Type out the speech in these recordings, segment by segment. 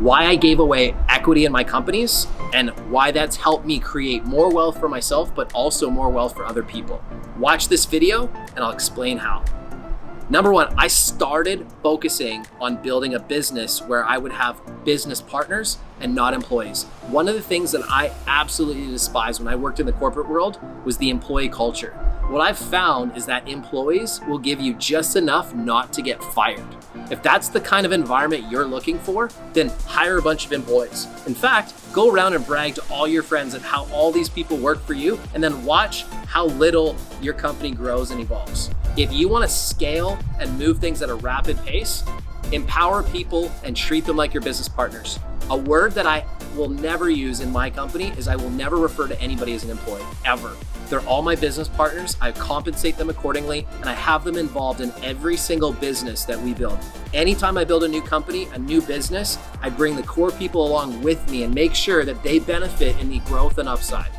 why I gave away equity in my companies, and why that's helped me create more wealth for myself, but also more wealth for other people. Watch this video and I'll explain how. Number one, I started focusing on building a business where I would have business partners and not employees. One of the things that I absolutely despised when I worked in the corporate world was the employee culture. What I've found is that employees will give you just enough not to get fired. If that's the kind of environment you're looking for, then hire a bunch of employees. In fact, go around and brag to all your friends at how all these people work for you, and then watch how little your company grows and evolves. If you want to scale and move things at a rapid pace, empower people and treat them like your business partners. A word that I will never use in my company is I will never refer to anybody as an employee, ever. They're all my business partners. I compensate them accordingly, and I have them involved in every single business that we build. Anytime I build a new company, a new business, I bring the core people along with me and make sure that they benefit in the growth and upside.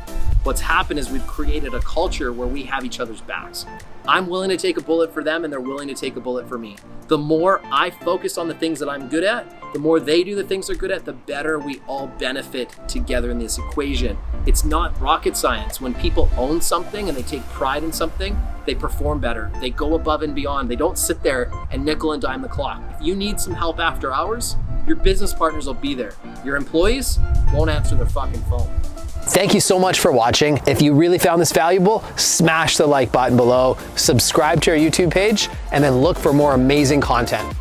What's happened is we've created a culture where we have each other's backs. I'm willing to take a bullet for them and they're willing to take a bullet for me. The more I focus on the things that I'm good at, the more they do the things they're good at, the better we all benefit together in this equation. It's not rocket science. When people own something and they take pride in something, they perform better. They go above and beyond. They don't sit there and nickel and dime the clock. If you need some help after hours, your business partners will be there. Your employees won't answer their fucking phone. Thank you so much for watching. If you really found this valuable, smash the like button below, subscribe to our YouTube page, and then look for more amazing content.